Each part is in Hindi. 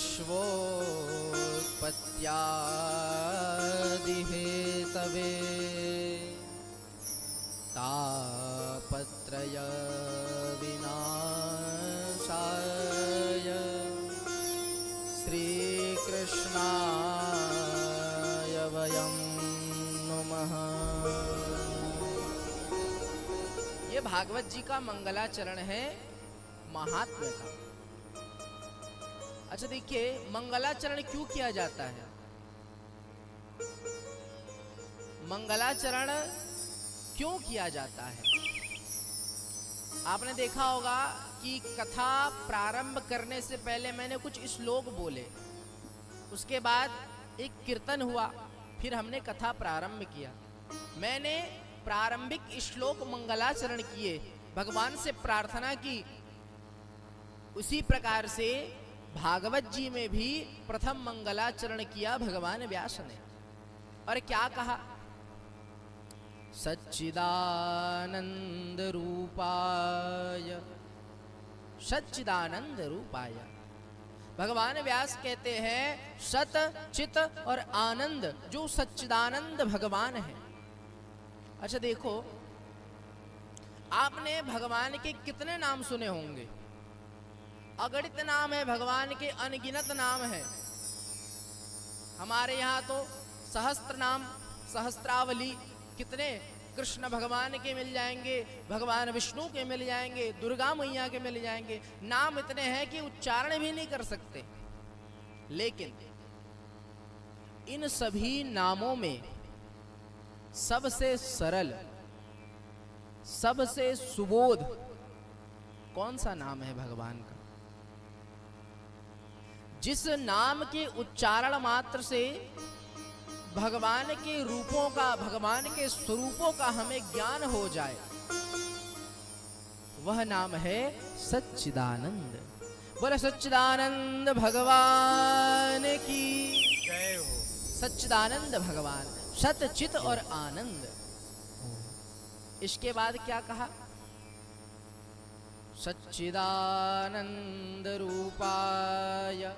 विश्वोत्पत्त्यादिहेतवे तापत्रय विनाशाय श्रीकृष्णाय वयं नमः। ये भागवत जी का मंगलाचरण है महात्म्य का। अच्छा देखिए, मंगलाचरण क्यों किया जाता है? मंगलाचरण क्यों किया जाता है? आपने देखा होगा कि कथा प्रारंभ करने से पहले मैंने कुछ श्लोक बोले, उसके बाद एक कीर्तन हुआ, फिर हमने कथा प्रारंभ किया। मैंने प्रारंभिक श्लोक मंगलाचरण किए, भगवान से प्रार्थना की। उसी प्रकार से भागवत जी में भी प्रथम मंगलाचरण किया भगवान व्यास ने। और क्या कहा? सच्चिदानंद रूपाय, सच्चिदानंद रूपाय। भगवान व्यास कहते हैं सत चित और आनंद जो सच्चिदानंद भगवान है। अच्छा देखो, आपने भगवान के कितने नाम सुने होंगे? अगणित नाम है भगवान के, अनगिनत नाम है। हमारे यहाँ तो सहस्त्र नाम, सहस्त्रावली, कितने कृष्ण भगवान के मिल जाएंगे, भगवान विष्णु के मिल जाएंगे, दुर्गा मैया के मिल जाएंगे। नाम इतने हैं कि उच्चारण भी नहीं कर सकते। लेकिन इन सभी नामों में सबसे सरल, सबसे सुबोध कौन सा नाम है भगवान का? जिस नाम के उच्चारण मात्र से भगवान के रूपों का, भगवान के स्वरूपों का हमें ज्ञान हो जाए, वह नाम है सच्चिदानंद। बोले सच्चिदानंद भगवान की जय हो। सच्चिदानंद भगवान, सत चित और आनंद। इसके बाद क्या कहा? सच्चिदानंद रूपाय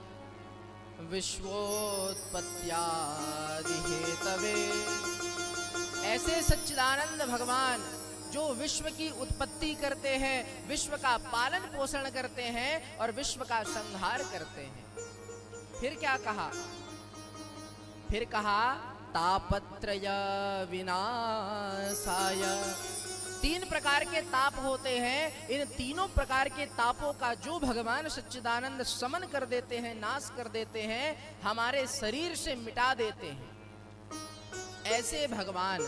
विश्वोत्पत्त्यादिहेतवे। ऐसे सच्चिदानंद भगवान जो विश्व की उत्पत्ति करते हैं, विश्व का पालन पोषण करते हैं और विश्व का संहार करते हैं। फिर क्या कहा? फिर कहा तापत्रय विनाशाय। तीन प्रकार के ताप होते हैं। इन तीनों प्रकार के तापों का जो भगवान सच्चिदानंद समन कर देते हैं, नाश कर देते हैं, हमारे शरीर से मिटा देते हैं, ऐसे भगवान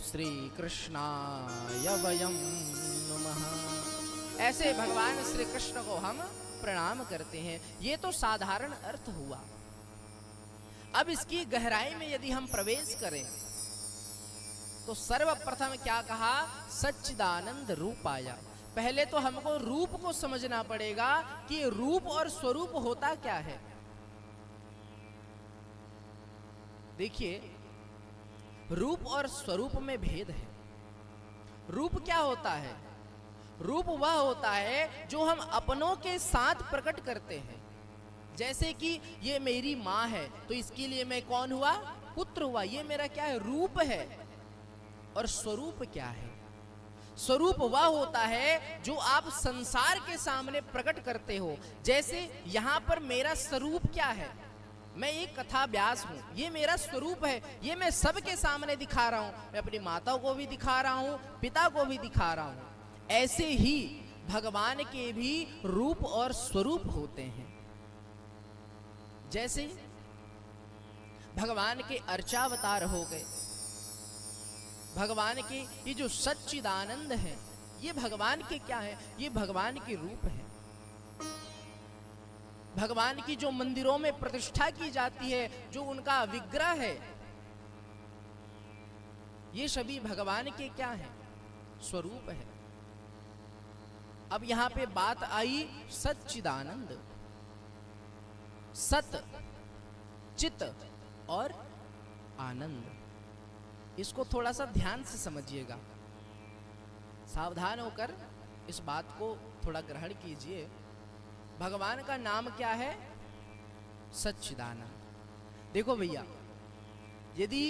श्री कृष्णाय वयं नमः। ऐसे भगवान श्री कृष्ण को हम प्रणाम करते हैं। ये तो साधारण अर्थ हुआ। अब इसकी गहराई में यदि हम प्रवेश करें तो सर्वप्रथम क्या कहा? सच्चिदानंद रूपाया। पहले तो हमको रूप को समझना पड़ेगा कि रूप और स्वरूप होता क्या है। देखिए, रूप और स्वरूप में भेद है। रूप क्या होता है? रूप वह होता है जो हम अपनों के साथ प्रकट करते हैं। जैसे कि ये मेरी माँ है तो इसके लिए मैं कौन हुआ? पुत्र हुआ। ये मेरा क्या है? रूप है। और स्वरूप क्या है? स्वरूप वह होता है जो आप संसार के सामने प्रकट करते हो। जैसे यहां पर मेरा स्वरूप क्या है? मैं एक कथा व्यास हूं, ये मेरा स्वरूप है। ये मैं सबके सामने दिखा रहा हूं। मैं अपनी माता को भी दिखा रहा हूं, पिता को भी दिखा रहा हूं। ऐसे ही भगवान के भी रूप और स्वरूप होते हैं। जैसे भगवान के अर्चावतार हो गए। भगवान के ये जो सच्चिदानंद है, ये भगवान के क्या है? ये भगवान के रूप है। भगवान की जो मंदिरों में प्रतिष्ठा की जाती है, जो उनका विग्रह है, ये सभी भगवान के क्या है? स्वरूप है। अब यहां पे बात आई सच्चिदानंद। सत, चित और आनंद। इसको थोड़ा सा ध्यान से समझिएगा, सावधान होकर इस बात को थोड़ा ग्रहण कीजिए। भगवान का नाम क्या है? सच्चिदानंद। देखो भैया, यदि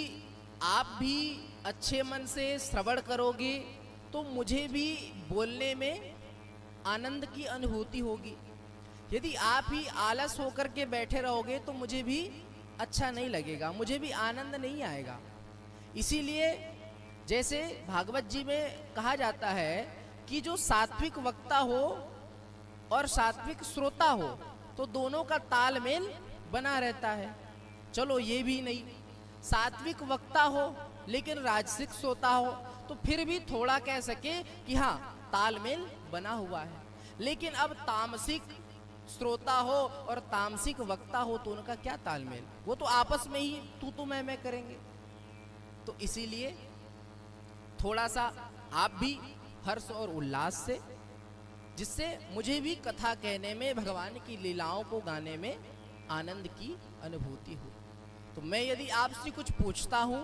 आप भी अच्छे मन से श्रवण करोगे तो मुझे भी बोलने में आनंद की अनुभूति होगी। यदि आप ही आलस होकर के बैठे रहोगे तो मुझे भी अच्छा नहीं लगेगा, मुझे भी आनंद नहीं आएगा। इसीलिए जैसे भागवत जी में कहा जाता है कि जो सात्विक वक्ता हो और सात्विक श्रोता हो तो दोनों का तालमेल बना रहता है। चलो ये भी नहीं, सात्विक वक्ता हो लेकिन राजसिक श्रोता हो तो फिर भी थोड़ा कह सके कि हाँ तालमेल बना हुआ है। लेकिन अब तामसिक श्रोता हो और तामसिक वक्ता हो तो उनका क्या तालमेल, वो तो आपस में ही तू मैं करेंगे। तो इसीलिए थोड़ा सा आप भी हर्ष और उल्लास से, जिससे मुझे भी कथा कहने में, भगवान की लीलाओं को गाने में आनंद की अनुभूति हो। तो मैं यदि आपसे कुछ पूछता हूं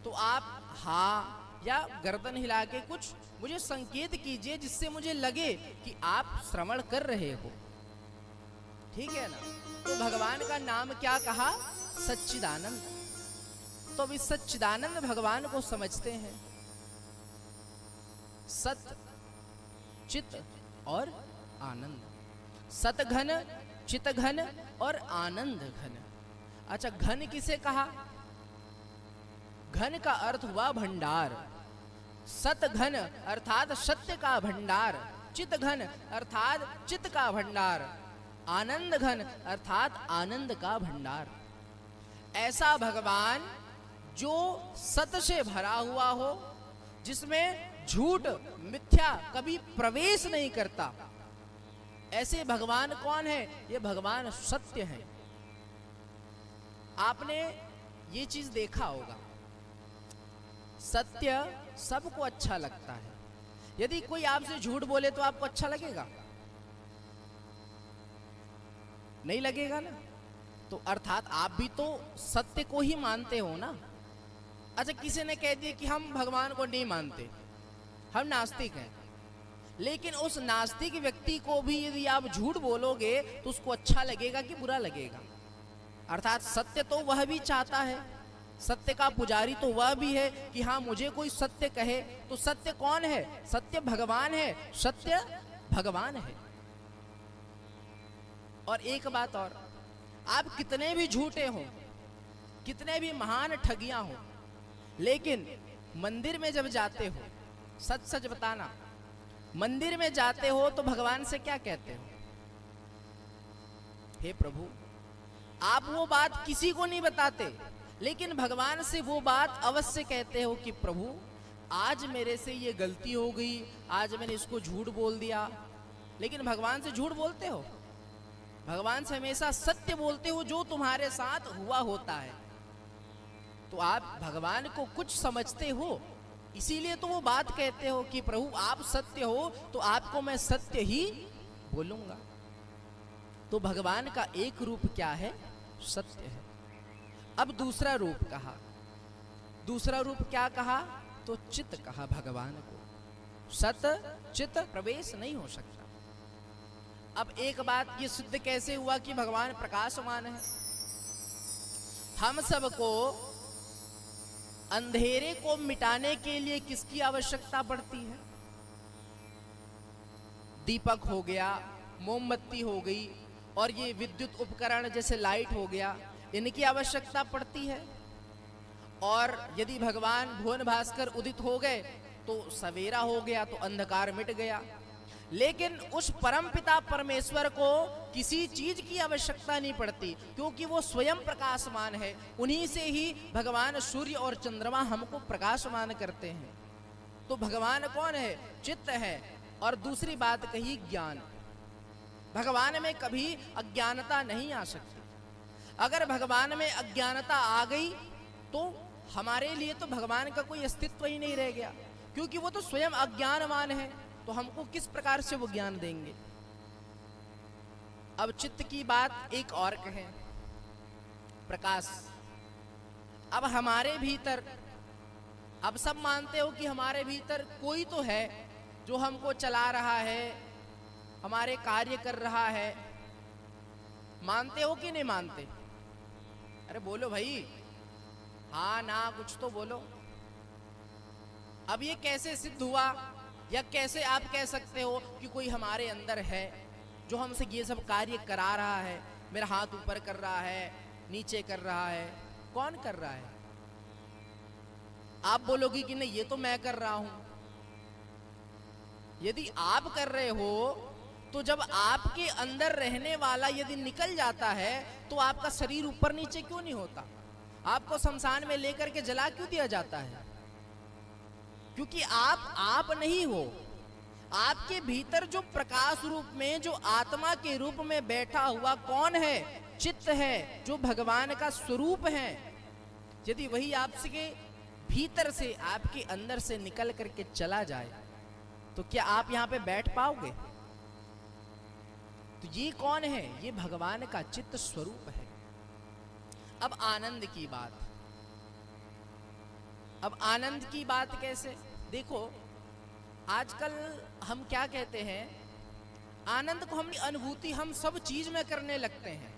तो आप हाँ या गर्दन हिला के कुछ मुझे संकेत कीजिए जिससे मुझे लगे कि आप श्रवण कर रहे हो, ठीक है ना। तो भगवान का नाम क्या कहा, सच्चिदानंद। तो अब इस सच्चिदानंद भगवान को समझते हैं। सत, चित और आनंद। सत घन, चित घन और आनंद घन। अच्छा, घन किसे कहा? घन का अर्थ हुआ भंडार। सत घन अर्थात सत्य का भंडार, चित घन अर्थात चित्त का भंडार, आनंद घन अर्थात आनंद का भंडार। ऐसा भगवान जो सत से भरा हुआ हो, जिसमें झूठ मिथ्या कभी प्रवेश नहीं करता, ऐसे भगवान कौन है? ये भगवान सत्य है। आपने ये चीज देखा होगा, सत्य सबको अच्छा लगता है। यदि कोई आपसे झूठ बोले तो आपको अच्छा लगेगा? नहीं लगेगा ना। तो अर्थात आप भी तो सत्य को ही मानते हो ना। अच्छा, किसी ने कह दिया कि हम भगवान को नहीं मानते, हम नास्तिक हैं, लेकिन उस नास्तिक व्यक्ति को भी यदि आप झूठ बोलोगे तो उसको अच्छा लगेगा कि बुरा लगेगा? अर्थात सत्य तो वह भी चाहता है, सत्य का पुजारी तो वह भी है कि हाँ मुझे कोई सत्य कहे। तो सत्य कौन है? सत्य भगवान है, सत्य भगवान है। और एक बात और, आप कितने भी झूठे हो, कितने भी महान ठगियां हो, लेकिन मंदिर में जब जाते हो, सच सच बताना, मंदिर में जाते हो तो भगवान से क्या कहते हो? हे प्रभु, आप वो बात किसी को नहीं बताते, लेकिन भगवान से वो बात अवश्य कहते हो कि प्रभु आज मेरे से ये गलती हो गई, आज मैंने इसको झूठ बोल दिया। लेकिन भगवान से झूठ बोलते हो? भगवान से हमेशा सत्य बोलते हो जो तुम्हारे साथ हुआ होता है। तो आप भगवान को कुछ समझते हो, इसीलिए तो वो बात कहते हो कि प्रभु आप सत्य हो तो आपको मैं सत्य ही बोलूंगा। तो भगवान का एक रूप क्या है? सत्य है। अब दूसरा रूप कहा, दूसरा रूप क्या कहा? तो चित कहा भगवान को। सत चित प्रवेश नहीं हो सकता। अब एक बात ये सिद्ध कैसे हुआ कि भगवान प्रकाशमान है? हम सबको अंधेरे को मिटाने के लिए किसकी आवश्यकता पड़ती है? दीपक हो गया, मोमबत्ती हो गई, और ये विद्युत उपकरण जैसे लाइट हो गया, इनकी आवश्यकता पड़ती है। और यदि भगवान भुवन भास्कर उदित हो गए तो सवेरा हो गया, तो अंधकार मिट गया। लेकिन उस परमपिता परमेश्वर को किसी चीज की आवश्यकता नहीं पड़ती, क्योंकि वो स्वयं प्रकाशमान है। उन्हीं से ही भगवान सूर्य और चंद्रमा हमको प्रकाशमान करते हैं। तो भगवान कौन है? चित्त है। और दूसरी बात कही ज्ञान। भगवान में कभी अज्ञानता नहीं आ सकती। अगर भगवान में अज्ञानता आ गई तो हमारे लिए तो भगवान का कोई अस्तित्व ही नहीं रह गया, क्योंकि वो तो स्वयं अज्ञानवान है। तो हमको किस प्रकार से वो ज्ञान देंगे? अब चित्त की बात एक और कहें, प्रकाश। अब हमारे भीतर, अब सब मानते हो कि हमारे भीतर कोई तो है जो हमको चला रहा है, हमारे कार्य कर रहा है। मानते हो कि नहीं मानते? अरे बोलो भाई, हाँ ना कुछ तो बोलो। अब ये कैसे सिद्ध हुआ, या कैसे आप कह सकते हो कि कोई हमारे अंदर है जो हमसे ये सब कार्य करा रहा है? मेरा हाथ ऊपर कर रहा है, नीचे कर रहा है, कौन कर रहा है? आप बोलोगी कि नहीं ये तो मैं कर रहा हूं। यदि आप कर रहे हो तो जब आपके अंदर रहने वाला यदि निकल जाता है तो आपका शरीर ऊपर नीचे क्यों नहीं होता? आपको शमशान में लेकर के जला क्यों दिया जाता है? क्योंकि आप नहीं हो। आपके भीतर जो प्रकाश रूप में, जो आत्मा के रूप में बैठा हुआ कौन है? चित्त है, जो भगवान का स्वरूप है। यदि वही आपके भीतर से, आपके अंदर से निकल करके चला जाए तो क्या आप यहां पे बैठ पाओगे? तो ये कौन है? ये भगवान का चित्त स्वरूप है। अब आनंद की बात, अब आनंद की बात कैसे? देखो आजकल हम क्या कहते हैं, आनंद को हमने अनुभूति हम सब चीज में करने लगते हैं।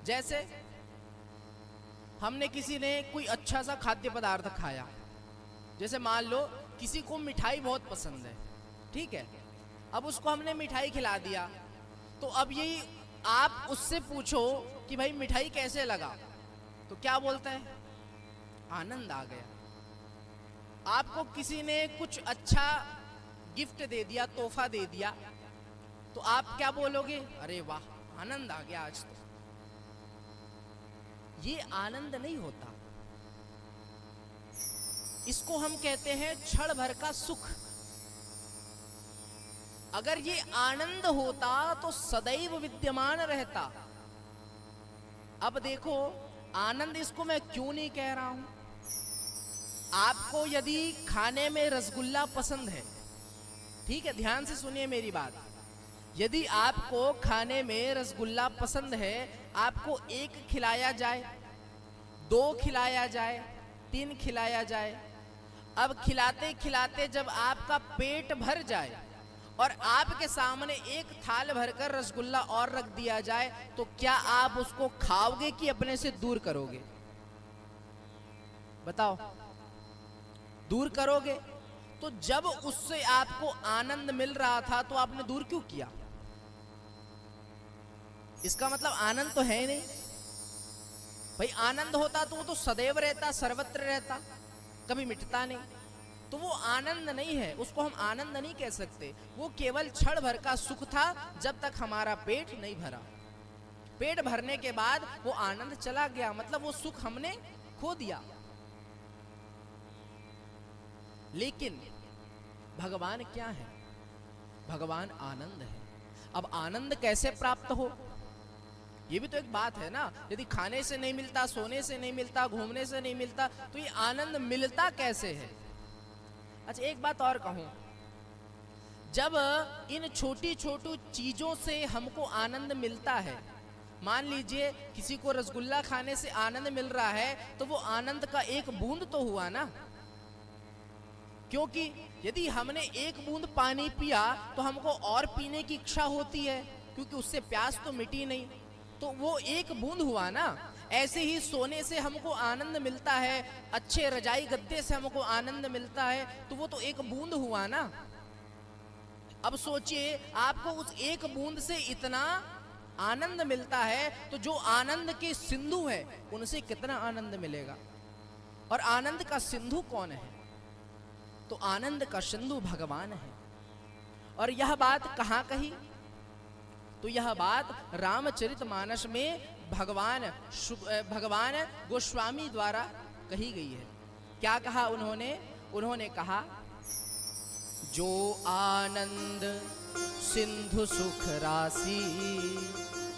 जैसे हमने किसी ने कोई अच्छा सा खाद्य पदार्थ खाया, जैसे मान लो किसी को मिठाई बहुत पसंद है, ठीक है, अब उसको हमने मिठाई खिला दिया, तो अब यही आप उससे पूछो कि भाई मिठाई कैसे लगा, तो क्या बोलता है? आनंद आ गया। आपको किसी ने कुछ अच्छा गिफ्ट दे दिया, तोहफा दे दिया, तो आप क्या बोलोगे? अरे वाह, आनंद आ गया आज तो। ये आनंद नहीं होता, इसको हम कहते हैं क्षण भर का सुख। अगर ये आनंद होता तो सदैव विद्यमान रहता। अब देखो आनंद इसको मैं क्यों नहीं कह रहा हूं। आपको यदि खाने में रसगुल्ला पसंद है, ठीक है, ध्यान से सुनिए मेरी बात। यदि आपको खाने में रसगुल्ला पसंद है, आपको एक खिलाया जाए, दो खिलाया जाए, तीन खिलाया जाए, अब खिलाते खिलाते जब आपका पेट भर जाए और आपके सामने एक थाल भरकर रसगुल्ला और रख दिया जाए, तो क्या आप उसको खाओगे कि अपने से दूर करोगे? बताओ, दूर करोगे। तो जब उससे आपको आनंद मिल रहा था तो आपने दूर क्यों किया? इसका मतलब आनंद तो है नहीं भाई। आनंद होता तो वो तो सदैव रहता, सर्वत्र रहता, कभी मिटता नहीं। तो वो आनंद नहीं है, उसको हम आनंद नहीं कह सकते। वो केवल क्षण भर का सुख था, जब तक हमारा पेट नहीं भरा। पेट भरने के बाद वो आनंद चला गया, मतलब वो सुख हमने खो दिया। लेकिन भगवान क्या है? भगवान आनंद है। अब आनंद कैसे प्राप्त हो, ये भी तो एक बात है ना। यदि खाने से नहीं मिलता, सोने से नहीं मिलता, घूमने से नहीं मिलता, तो ये आनंद मिलता कैसे है? अच्छा एक बात और कहूं, जब इन छोटी छोटी चीजों से हमको आनंद मिलता है, मान लीजिए किसी को रसगुल्ला खाने से आनंद मिल रहा है, तो वो आनंद का एक बूंद तो हुआ ना। क्योंकि यदि हमने एक बूंद पानी पिया तो हमको और पीने की इच्छा होती है, क्योंकि उससे प्यास तो मिटी नहीं, तो वो एक बूंद हुआ ना। ऐसे ही सोने से हमको आनंद मिलता है, अच्छे रजाई गद्दे से हमको आनंद मिलता है, तो वो तो एक बूंद हुआ ना। अब सोचिए आपको उस एक बूंद से इतना आनंद मिलता है, तो जो आनंद के सिंधु है उनसे कितना आनंद मिलेगा। और आनंद का सिंधु कौन है? तो आनंद का सिंधु भगवान है। और यह बात कहां कही? तो यह बात रामचरितमानस में भगवान गोस्वामी द्वारा कही गई है। क्या कहा उन्होंने? उन्होंने कहा, जो आनंद सिंधु सुख राशि,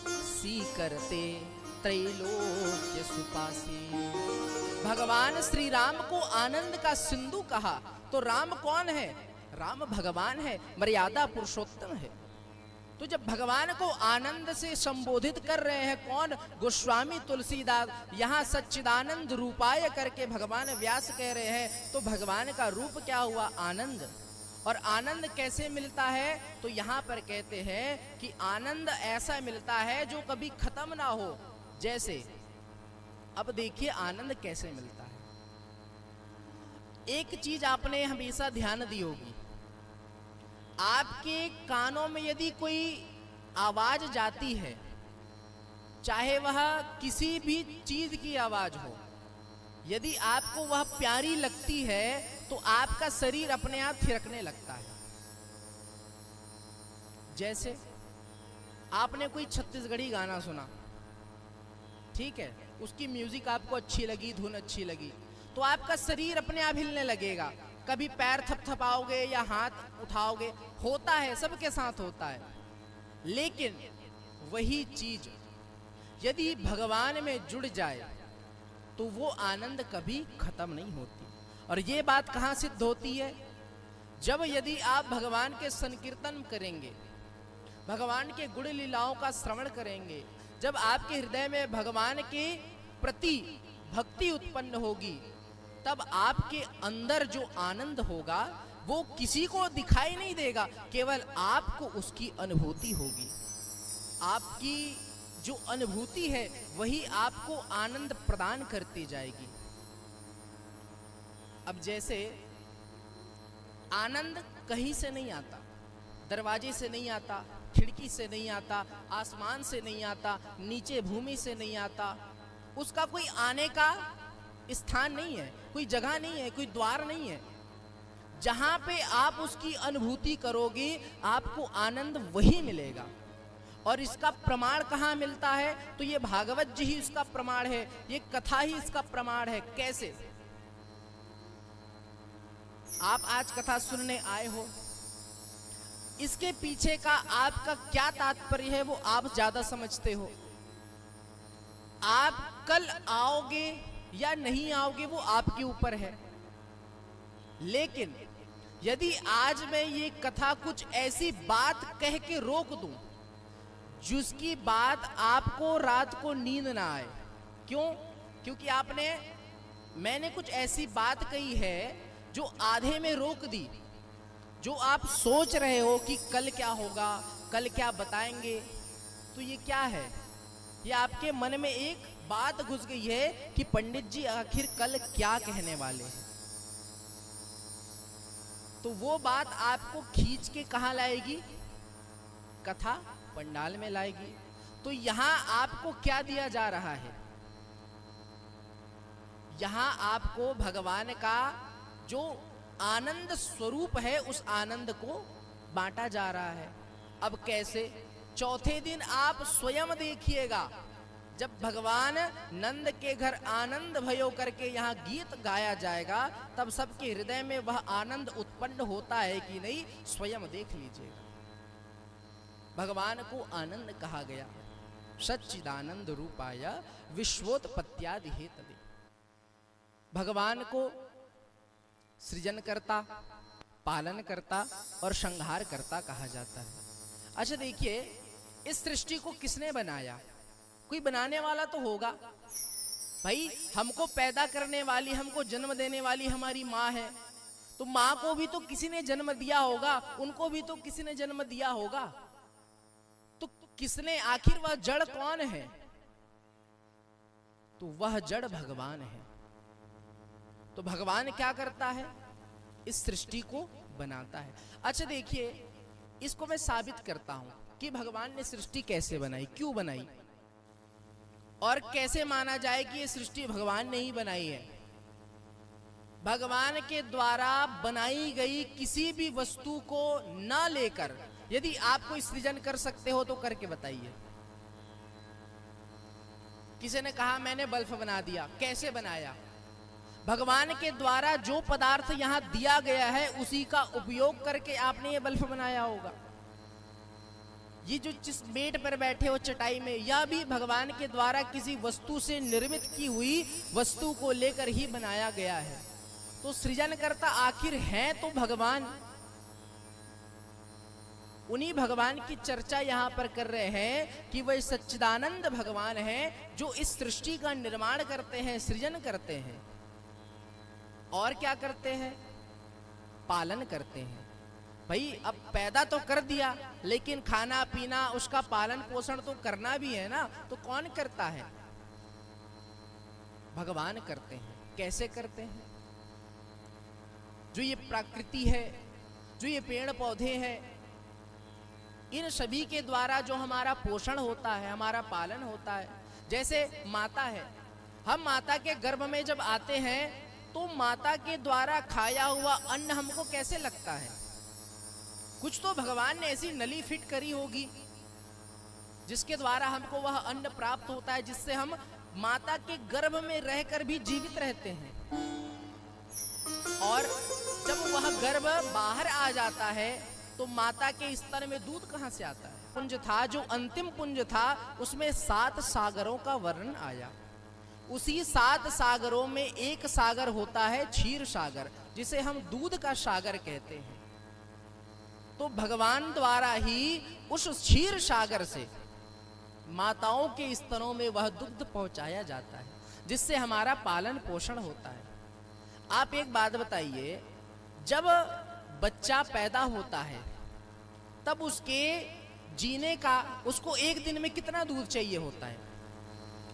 सी करते त्रैलोक्य सुपासी। भगवान श्री राम को आनंद का सिंधु कहा। तो राम कौन है? राम भगवान है, मर्यादा पुरुषोत्तम है। तो जब भगवान को आनंद से संबोधित कर रहे हैं कौन? गोस्वामी तुलसीदास। यहाँ सच्चिदानंद रूपाय करके भगवान व्यास कह रहे हैं, तो भगवान का रूप क्या हुआ? आनंद। और आनंद कैसे मिलता है? तो यहाँ पर कहते हैं कि आनंद ऐसा मिलता है जो कभी खत्म ना हो। जैसे अब देखिए आनंद कैसे मिलता है। एक चीज आपने हमेशा ध्यान दी होगी, आपके कानों में यदि कोई आवाज जाती है, चाहे वह किसी भी चीज की आवाज हो, यदि आपको वह प्यारी लगती है तो आपका शरीर अपने आप थिरकने लगता है। जैसे आपने कोई छत्तीसगढ़ी गाना सुना, ठीक है, उसकी म्यूजिक आपको अच्छी लगी, धुन अच्छी लगी, तो आपका शरीर अपने आप हिलने लगेगा। कभी पैर थपथपाओगे या हाथ उठाओगे, होता है, सबके साथ होता है। लेकिन वही चीज यदि भगवान में जुड़ जाए तो वो आनंद कभी खत्म नहीं होती। और ये बात कहाँ सिद्ध होती है? जब यदि आप भगवान के संकीर्तन करेंगे, भगवान के गुण लीलाओं का श्रवण करेंगे, जब आपके हृदय में भगवान के प्रति भक्ति उत्पन्न होगी, तब आपके अंदर जो आनंद होगा वो किसी को दिखाई नहीं देगा, केवल आपको उसकी अनुभूति होगी। आपकी जो अनुभूति है वही आपको आनंद प्रदान करती जाएगी। अब जैसे आनंद कहीं से नहीं आता, दरवाजे से नहीं आता, खिड़की से नहीं आता, आसमान से नहीं आता, नीचे भूमि से नहीं आता, उसका कोई आने का स्थान नहीं है, कोई जगह नहीं है, कोई द्वार नहीं है। जहां पे आप उसकी अनुभूति करोगे आपको आनंद वही मिलेगा। और इसका प्रमाण कहाँ मिलता है? तो ये भागवत जी ही इसका प्रमाण है, ये कथा ही इसका प्रमाण है। कैसे? आप आज कथा सुनने आए हो, इसके पीछे का आपका क्या तात्पर्य है वो आप ज्यादा समझते हो। आप कल आओगे या नहीं आओगे वो आपके ऊपर है। लेकिन यदि आज मैं ये कथा कुछ ऐसी बात कह के रोक दूं जिसकी बात आपको रात को नींद ना आए, क्यों? क्योंकि मैंने कुछ ऐसी बात कही है जो आधे में रोक दी, जो आप सोच रहे हो कि कल क्या होगा, कल क्या बताएंगे, तो ये क्या है? ये आपके मन में एक बात घुस गई है कि पंडित जी आखिर कल क्या कहने वाले हैं। तो वो बात आपको खींच के कहां लाएगी? कथा पंडाल में लाएगी। तो यहां आपको क्या दिया जा रहा है? यहां आपको भगवान का जो आनंद स्वरूप है उस आनंद को बांटा जा रहा है। अब कैसे? चौथे दिन आप स्वयं देखिएगा, जब भगवान नंद के घर आनंद भयो करके यहाँ गीत गाया जाएगा, तब सबके हृदय में वह आनंद उत्पन्न होता है कि नहीं, स्वयं देख लीजिएगा। भगवान को आनंद कहा गया, सच्चिदानंद रूपाय विश्वोत्पत्त्यादि हेतवे। भगवान को सृजन करता, पालन करता और संहार करता कहा जाता है। अच्छा देखिए, इस सृष्टि को किसने बनाया? कोई बनाने वाला तो होगा भाई। हमको पैदा करने वाली, हमको जन्म देने वाली हमारी माँ है, तो माँ को भी तो किसी ने जन्म दिया होगा, उनको भी तो किसी ने जन्म दिया होगा। तो किसने? आखिर वह जड़ कौन है? तो वह जड़ भगवान है। तो भगवान क्या करता है? इस सृष्टि को बनाता है। अच्छा देखिए, इसको मैं साबित करता हूं कि भगवान ने सृष्टि कैसे बनाई, क्यों बनाई, और कैसे माना जाए कि ये सृष्टि भगवान ने ही बनाई है। भगवान के द्वारा बनाई गई किसी भी वस्तु को ना लेकर यदि आप कोई सृजन कर सकते हो तो करके बताइए। किसी ने कहा मैंने बल्ब बना दिया, कैसे बनाया? भगवान के द्वारा जो पदार्थ यहां दिया गया है उसी का उपयोग करके आपने ये बल्ब बनाया होगा। ये जो जिस बेड पर बैठे हो चटाई में, यह भी भगवान के द्वारा किसी वस्तु से निर्मित की हुई वस्तु को लेकर ही बनाया गया है। तो सृजनकर्ता आखिर हैं तो भगवान। उन्हीं भगवान की चर्चा यहां पर कर रहे हैं कि वह सच्चिदानंद भगवान हैं जो इस सृष्टि का निर्माण करते हैं, सृजन करते हैं। और क्या करते हैं? पालन करते हैं। भाई अब पैदा तो कर दिया, लेकिन खाना पीना, उसका पालन पोषण तो करना भी है ना। तो कौन करता है? भगवान करते हैं। कैसे करते हैं? जो ये प्रकृति है, जो ये पेड़ पौधे हैं, इन सभी के द्वारा जो हमारा पोषण होता है, हमारा पालन होता है। जैसे माता है, हम माता के गर्भ में जब आते हैं तो माता के द्वारा खाया हुआ अन्न हमको कैसे लगता है? कुछ तो भगवान ने ऐसी नली फिट करी होगी जिसके द्वारा हमको वह अन्न प्राप्त होता है, जिससे हम माता के गर्भ में रहकर भी जीवित रहते हैं। और जब वह गर्भ बाहर आ जाता है तो माता के स्तन में दूध कहां से आता है? पुंज था, जो अंतिम पुंज था, उसमें 7 सागरों का वर्णन आया। उसी 7 सागरों में एक सागर होता है क्षीर सागर, जिसे हम दूध का सागर कहते हैं। तो भगवान द्वारा ही उस क्षीर सागर से माताओं के स्तनों में वह दुग्ध पहुंचाया जाता है, जिससे हमारा पालन पोषण होता है। आप एक बात बताइए, जब बच्चा पैदा होता है तब उसके जीने का, उसको एक दिन में कितना दूध चाहिए होता है?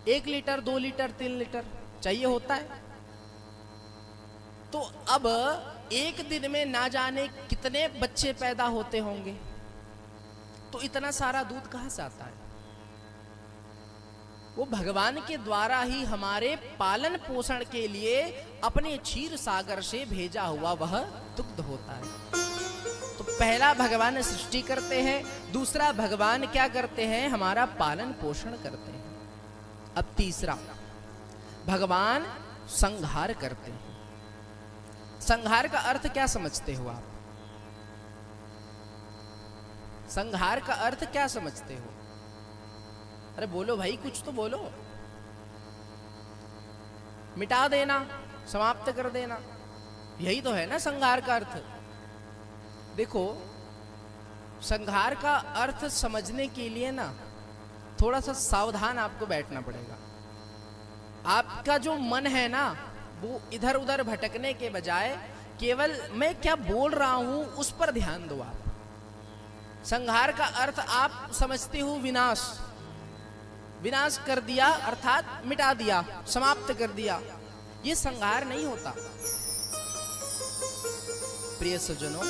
1 लीटर, 2 लीटर, 3 लीटर चाहिए होता है। तो अब एक दिन में ना जाने कितने बच्चे पैदा होते होंगे, तो इतना सारा दूध कहां से आता है? वो भगवान के द्वारा ही हमारे पालन पोषण के लिए अपने क्षीर सागर से भेजा हुआ वह दुग्ध होता है। तो पहला भगवान सृष्टि करते हैं, दूसरा भगवान क्या करते हैं? हमारा पालन पोषण करते हैं। अब तीसरा, भगवान संहार करते हैं। संहार का अर्थ क्या समझते हो आप? संहार का अर्थ क्या समझते हो? अरे बोलो भाई, कुछ तो बोलो। मिटा देना, समाप्त कर देना, यही तो है ना संहार का अर्थ। देखो, संहार का अर्थ समझने के लिए ना थोड़ा सा सावधान आपको बैठना पड़ेगा। आपका जो मन है ना, वो इधर उधर भटकने के बजाय केवल मैं क्या बोल रहा हूं उस पर ध्यान दो आप। संहार का अर्थ आप समझते हो विनाश, विनाश कर दिया अर्थात मिटा दिया, समाप्त कर दिया। ये संहार नहीं होता प्रिय सज्जनों।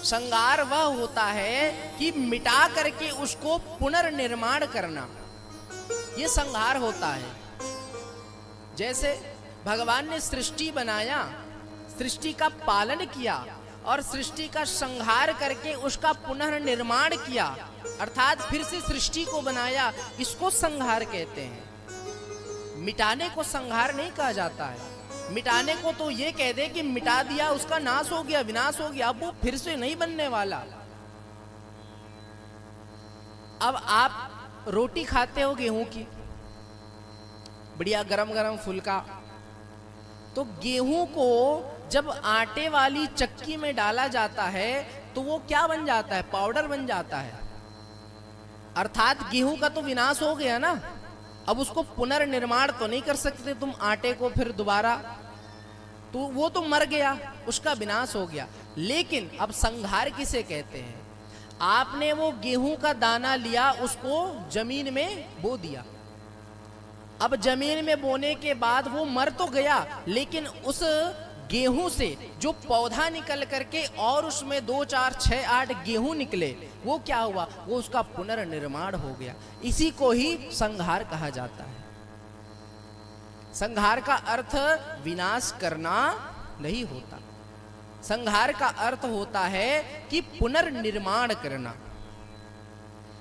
संहार वह होता है कि मिटा करके उसको पुनर्निर्माण करना, ये संहार होता है। जैसे भगवान ने सृष्टि बनाया, सृष्टि का पालन किया और सृष्टि का संहार करके उसका पुनर्निर्माण किया, अर्थात फिर से सृष्टि को बनाया, इसको संहार कहते हैं। मिटाने को संहार नहीं कहा जाता है। मिटाने को तो ये कह दे कि मिटा दिया, उसका नाश हो गया, विनाश हो गया, अब वो फिर से नहीं बनने वाला। अब आप रोटी खाते हो गेहूं की, बढ़िया गरम गरम फुल्का, तो गेहूं को जब आटे वाली चक्की में डाला जाता है तो वो क्या बन जाता है? पाउडर बन जाता है। अर्थात गेहूं का तो विनाश हो गया ना, अब उसको पुनर्निर्माण तो नहीं कर सकते तुम आटे को फिर दोबारा, तो वो तो मर गया, उसका विनाश हो गया। लेकिन अब संहार किसे कहते हैं? आपने वो गेहूं का दाना लिया, उसको जमीन में बो दिया। अब जमीन में बोने के बाद वो मर तो गया, लेकिन उस गेहूं से जो पौधा निकल करके और उसमें 2, 4, 6, 8 गेहूं निकले, वो क्या हुआ? वो उसका पुनर्निर्माण हो गया। इसी को ही संहार कहा जाता है। संहार का अर्थ विनाश करना नहीं होता। संहार का अर्थ होता है कि पुनर्निर्माण करना।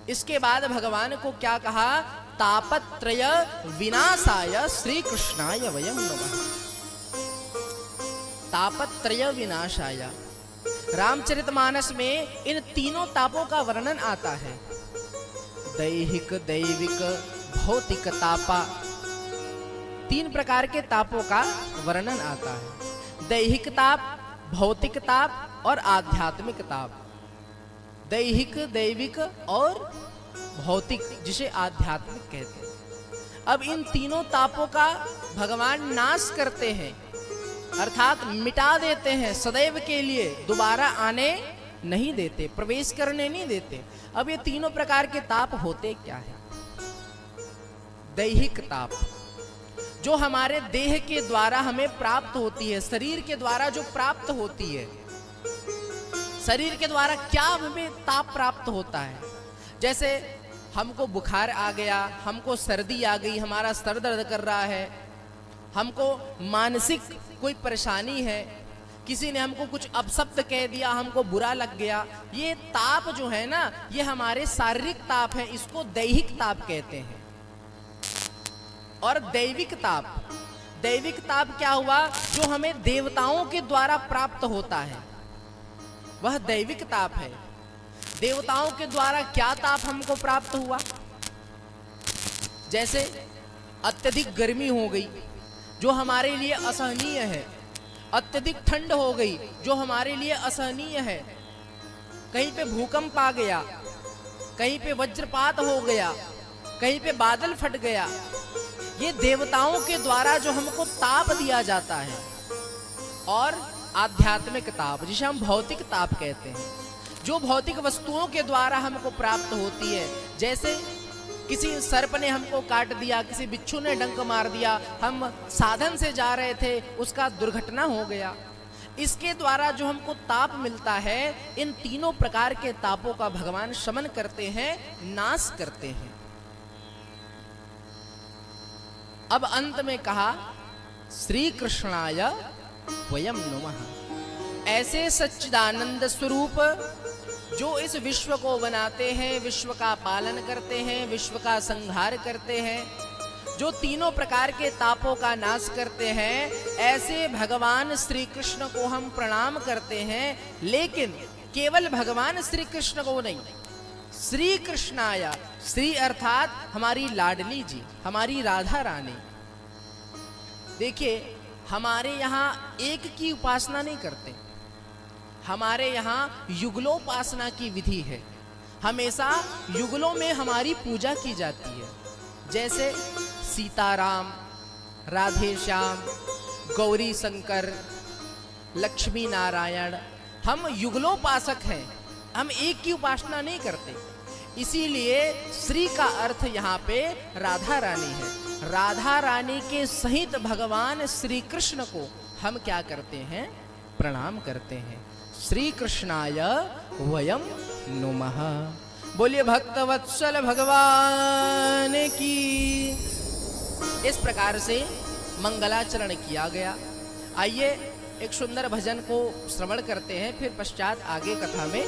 इसके बाद भगवान को क्या कहा? तापत्रय विनाशाय श्री कृष्णाय वयं नमः। तापत्रय विनाशाय, रामचरितमानस में इन तीनों तापों का वर्णन आता है। दैहिक, दैविक, भौतिक तापा, 3 प्रकार के तापों का वर्णन आता है। दैहिक ताप, भौतिक ताप और आध्यात्मिक ताप। दैहिक, दैविक और भौतिक, जिसे आध्यात्मिक कहते हैं। अब इन तीनों तापों का भगवान नाश करते हैं, अर्थात मिटा देते हैं, सदैव के लिए दोबारा आने नहीं देते, प्रवेश करने नहीं देते। अब ये तीनों प्रकार के ताप होते क्या है? दैहिक ताप, जो हमारे देह के द्वारा हमें प्राप्त होती है, शरीर के द्वारा जो प्राप्त होती है। शरीर के द्वारा क्या हमें ताप प्राप्त होता है? जैसे हमको बुखार आ गया, हमको सर्दी आ गई, हमारा सर दर्द कर रहा है, हमको मानसिक कोई परेशानी है, किसी ने हमको कुछ अपशब्द कह दिया, हमको बुरा लग गया, ये ताप जो है ना, ये हमारे शारीरिक ताप है, इसको दैहिक ताप कहते हैं। और दैविक ताप क्या हुआ? जो हमें देवताओं के द्वारा प्राप्त होता है, वह दैविक ताप है। देवताओं के द्वारा क्या ताप हमको प्राप्त हुआ? जैसे अत्यधिक गर्मी हो गई, जो हमारे लिए असहनीय है, अत्यधिक ठंड हो गई, जो हमारे लिए असहनीय है, कहीं पे भूकंप आ गया, कहीं पे वज्रपात हो गया, कहीं पे बादल फट गया, ये देवताओं के द्वारा जो हमको ताप दिया जाता है। और आध्यात्मिक ताप, जिसे हम भौतिक ताप कहते हैं, जो भौतिक वस्तुओं के द्वारा हमको प्राप्त होती है। जैसे किसी सर्प ने हमको काट दिया, किसी बिच्छू ने डंक मार दिया, हम साधन से जा रहे थे, उसका दुर्घटना हो गया, इसके द्वारा जो हमको ताप मिलता है, इन तीनों प्रकार के तापों का भगवान शमन करते हैं, नाश करते हैं। अब अंत में कहा श्री कृष्णाय वयम नमः। ऐसे सच्चिदानंद स्वरूप जो इस विश्व को बनाते हैं, विश्व का पालन करते हैं, विश्व का संहार करते हैं, जो तीनों प्रकार के तापों का नाश करते हैं, ऐसे भगवान श्री कृष्ण को हम प्रणाम करते हैं। लेकिन केवल भगवान श्री कृष्ण को नहीं, श्री कृष्णाया, श्री अर्थात हमारी लाडली जी, हमारी राधा रानी। देखिए, हमारे यहाँ एक की उपासना नहीं करते, हमारे यहाँ युगलोपासना की विधि है। हमेशा युगलों में हमारी पूजा की जाती है। जैसे सीताराम, राधे श्याम, गौरी शंकर, लक्ष्मी नारायण, हम युगलोपासक हैं, हम एक की उपासना नहीं करते। इसीलिए श्री का अर्थ यहाँ पे राधा रानी है। राधा रानी के सहित भगवान श्री कृष्ण को हम क्या करते हैं? प्रणाम करते हैं। श्री कृष्णाय वयम नमः। बोलिए भक्तवत्सल भगवान की। इस प्रकार से मंगलाचरण किया गया। आइए एक सुंदर भजन को श्रवण करते हैं, फिर पश्चात आगे कथा में